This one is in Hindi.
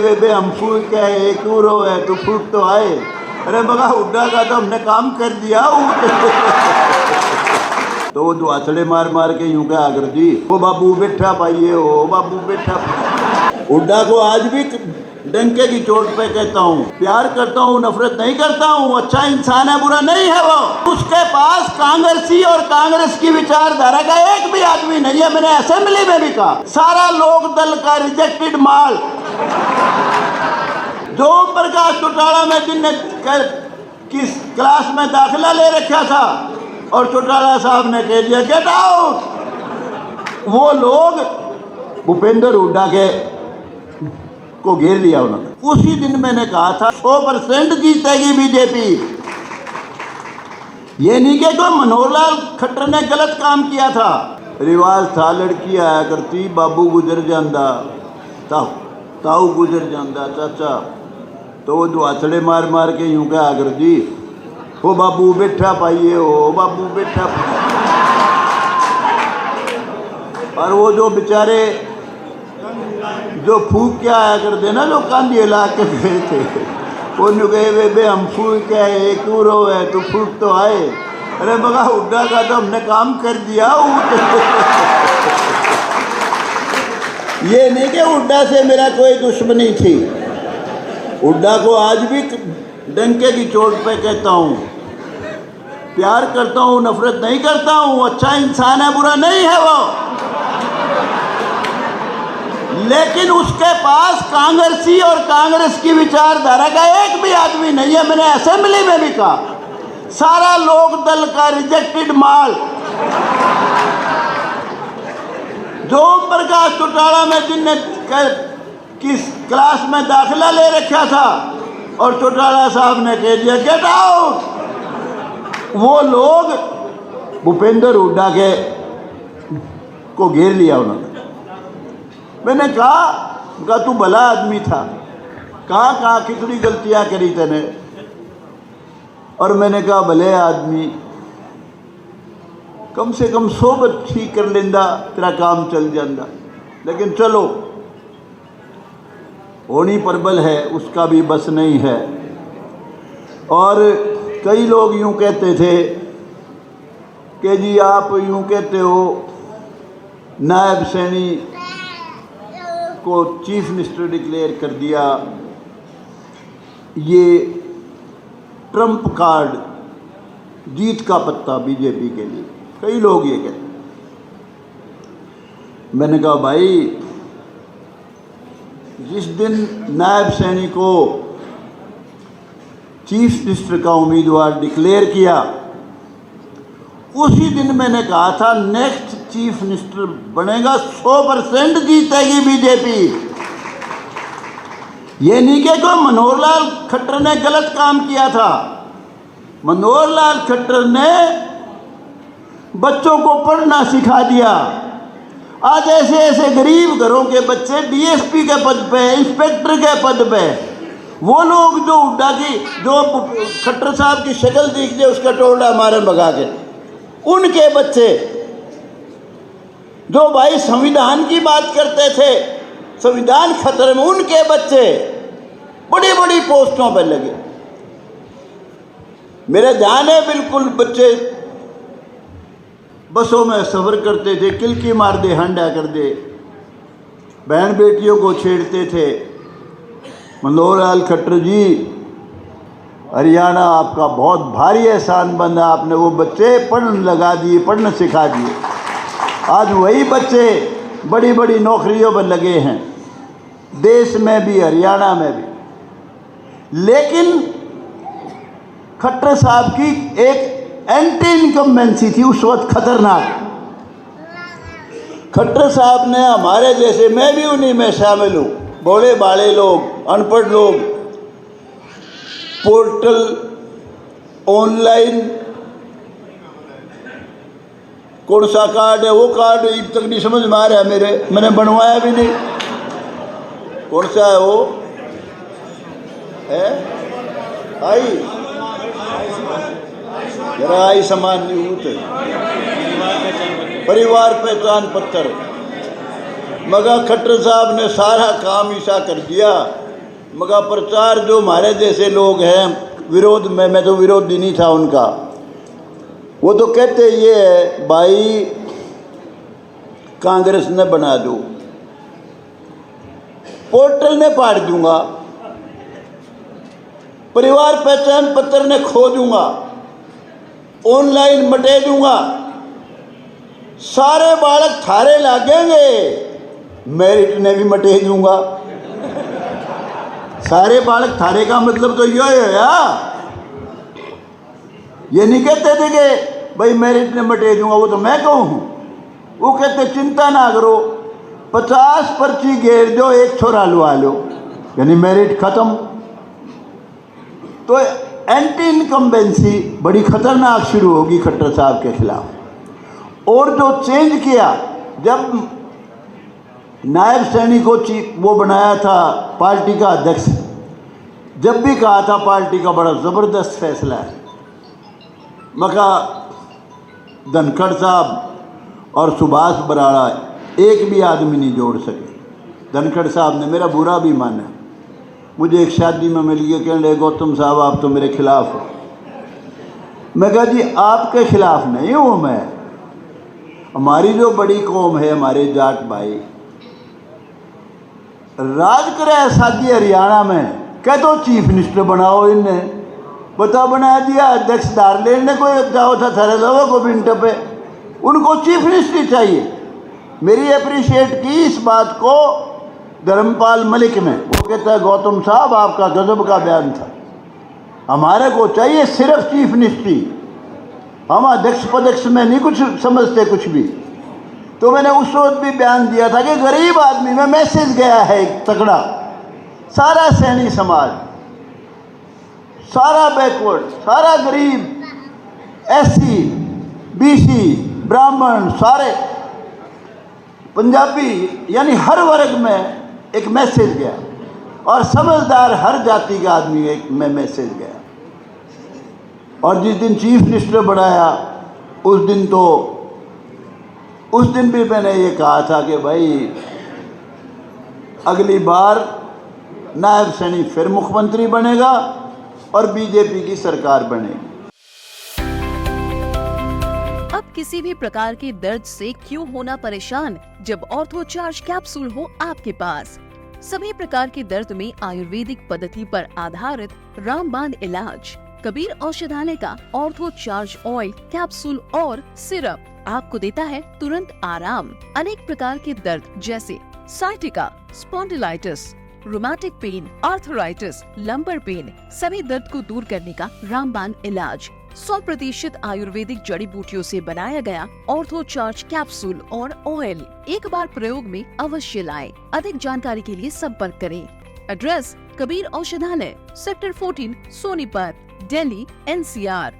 वे बे हम फूक क्या है एक रो है तो फूक तो आए। अरे मगा हुड्डा का तो हमने काम कर दिया। तो वो दुआसड़े मार मार के यूं क्या कर दी, ओ बाबू बैठा पाइए, ओ बाबू बैठा। हुड्डा को आज भी डंके की चोट पे कहता हूँ, प्यार करता हूँ, नफरत नहीं करता हूँ, अच्छा इंसान है, बुरा नहीं है वो। उसके पास कांग्रेसी और कांग्रेस की विचारधारा का एक भी आदमी नहीं है। मैंने असेंबली में भी कहा, सारा लोक दल का रिजेक्टेड माल। जो प्रकाश चौटाला में जिनने किस क्लास में दाखिला ले रखा था और चौटाला साहब ने कह दिया गेट आउट, वो लोग भूपेंद्र हुड्डा के को घेर लिया उन्होंने। उसी दिन मैंने कहा था 100% जीतेगी बीजेपी। ये नहीं कि कोई मनोहर लाल खट्टर ने गलत काम किया था। रिवाज था लड़की आया करती, बाबू गुजर जांदा, ताऊ गुजर जांदा, चाचा, तो वो दुआसड़े मार मार के यूं क्या कर दी, ओ बाबू बैठा पाइए, ओ बाबू बैठा। और वो जो बेचारे जो फूक क्या आया कर देना, जो कांदी हिला के गए थे, वो गए वे बे हम फूक क्या है एक रो है तो फूक तो आए। अरे मगा हुड्डा का तो हमने काम कर दिया। ये नहीं कि हुड्डा से मेरा कोई दुश्मनी थी। हुड्डा को आज भी डंके की चोट पे कहता हूँ, प्यार करता हूँ, नफरत नहीं करता हूँ, अच्छा इंसान है, बुरा नहीं है वो। लेकिन उसके पास कांग्रेसी और कांग्रेस की विचारधारा का एक भी आदमी नहीं है। मैंने असेंबली में भी कहा, सारा लोक दल का रिजेक्टेड माल। जो प्रकाश चौटाला में जिनने किस क्लास में दाखिला ले रखा था और चौटाला साहब ने कह दिया गेट आउट, वो लोग भूपेंद्र हुड्डा के को घेर लिया उन्होंने। मैंने कहा तू भला आदमी था, कहाँ कितनी गलतियां करी तने। और मैंने कहा भले आदमी, कम से कम सोबत ठीक कर लेंदा, तेरा काम चल जाता। लेकिन चलो, होनी परबल है, उसका भी बस नहीं है। और कई लोग यूं कहते थे कि जी आप यूं कहते हो, नायब सैनी को चीफ मिनिस्टर डिक्लेयर कर दिया, ये ट्रंप कार्ड, जीत का पत्ता बीजेपी के लिए। कई लोग ये कहते। मैंने कहा भाई, जिस दिन नायब सैनी को चीफ मिनिस्टर का उम्मीदवार डिक्लेयर किया, उसी दिन मैंने कहा था नेक्स्ट चीफ मिनिस्टर बनेगा, 100% जीतेगी बीजेपी। ये नहीं कि कोई मनोहर लाल खट्टर ने गलत काम किया था। मनोहर लाल खट्टर ने बच्चों को पढ़ना सिखा दिया। आज ऐसे ऐसे गरीब घरों के बच्चे डीएसपी के पद पे, इंस्पेक्टर के पद पे, वो लोग जो हुड्डा की, जो खट्टर साहब की शक्ल देख दे उसका टोला मारे भगा के, उनके बच्चे जो भाई संविधान की बात करते थे, संविधान खतरे में, उनके बच्चे बड़ी बड़ी पोस्टों पर लगे। मेरे ध्यान है बिल्कुल, बच्चे बसों में सफ़र करते थे, किलकी मार दे, हंडा कर दे, बहन बेटियों को छेड़ते थे। मनोहर लाल खट्टर जी, हरियाणा आपका बहुत भारी एहसान बंदा, आपने वो बच्चे पढ़ने लगा दिए, पढ़ना सिखा दिए। आज वही बच्चे बड़ी बड़ी नौकरियों पर लगे हैं, देश में भी, हरियाणा में भी। लेकिन खट्टर साहब की एक एंटी इनकम्बेंसी थी उस वक्त खतरनाक। खट्टर साहब ने हमारे जैसे, मैं भी उन्हीं में शामिल हूँ, भोले भाले लोग, अनपढ़ लोग, पोर्टल ऑनलाइन कौन सा कार्ड है, वो कार्ड अब तक नहीं समझ में आ रहा है मैंने बनवाया भी नहीं। कौन सा है वो? है आई जरा आई समान नहीं, परिवार पहचान पत्र। मगर खट्टर साहब ने सारा काम ऐसा कर दिया मगर प्रचार जो हमारे जैसे लोग हैं विरोध में, मैं तो विरोधी नहीं था उनका, वो तो कहते ये है भाई कांग्रेस ने बना दो, पोर्टल ने पाड़ दूंगा, परिवार पहचान पत्र ने खो दूंगा, ऑनलाइन मटे दूंगा, सारे बालक थारे लागेंगे, मेरिट ने भी मटे दूंगा। सारे बालक थारे का मतलब तो यो है यार, ये नहीं कहते थे कि भाई मेरिट ने मटे दूंगा, वो तो मैं कहूँ। वो कहते चिंता ना करो, 50 पर्ची घेर दो, एक छोरा लुआ लो, यानी मेरिट खत्म। तो एंटी इनकम्बेंसी बड़ी खतरनाक शुरू होगी खट्टर साहब के खिलाफ। और जो चेंज किया, जब नायब सैनी को वो बनाया था पार्टी का अध्यक्ष, जब भी कहा था पार्टी का बड़ा ज़बरदस्त फैसला है, मगर धनखड़ साहब और सुभाष बराड़ा एक भी आदमी नहीं जोड़ सके। धनखड़ साहब ने मेरा बुरा भी माना, मुझे एक शादी में मिल गया, कहने लगे गौतम साहब आप तो मेरे खिलाफ हो। मैं कहा जी आपके खिलाफ नहीं हूँ मैं, हमारी जो बड़ी कौम है, हमारे जाट भाई राज करे शादी हरियाणा में, कह दो चीफ मिनिस्टर बनाओ, इनने पता बना दिया अध्यक्ष दार्लेन ने, कोई जाओ था थरे लोगों को बिंट पे, उनको चीफ मिनिस्टर चाहिए। मेरी अप्रिशिएट की इस बात को धर्मपाल मलिक ने, वो कहता है गौतम साहब आपका गजब का बयान था, हमारे को चाहिए सिर्फ चीफ मिनिस्ट्री, हम अध्यक्ष पदक्ष में नहीं कुछ समझते कुछ भी। तो मैंने उस वक्त भी बयान दिया था कि गरीब आदमी में मैसेज गया है एक तगड़ा, सारा सैनी समाज, सारा बैकवर्ड, सारा गरीब, एससी, बीसी, ब्राह्मण, सारे पंजाबी, यानी हर वर्ग में एक मैसेज गया, और समझदार हर जाति का आदमी एक में मैसेज गया। और जिस दिन चीफ मिनिस्टर बनाया उस दिन भी मैंने ये कहा था कि भाई अगली बार नायब सैनी फिर मुख्यमंत्री बनेगा और बीजेपी की सरकार बनेगी। अब किसी भी प्रकार के दर्द से क्यों होना परेशान, जब ऑर्थो चार्ज कैप्सूल हो आपके पास। सभी प्रकार के दर्द में आयुर्वेदिक पद्धति पर आधारित रामबाण इलाज। कबीर औषधालय का ऑर्थो चार्ज ऑयल, कैप्सूल और सिरप आपको देता है तुरंत आराम। अनेक प्रकार के दर्द जैसे sciatica, spondylitis, rheumatic pain, arthritis, lumbar pain, सभी दर्द को दूर करने का रामबाण इलाज 100% आयुर्वेदिक जड़ी बूटियों से बनाया गया ऑर्थो चार्ज कैप्सूल और ऑयल एक बार प्रयोग में अवश्य लाएं। अधिक जानकारी के लिए संपर्क करें। एड्रेस कबीर औषधालय, सेक्टर 14, सोनीपत, दिल्ली, NCR।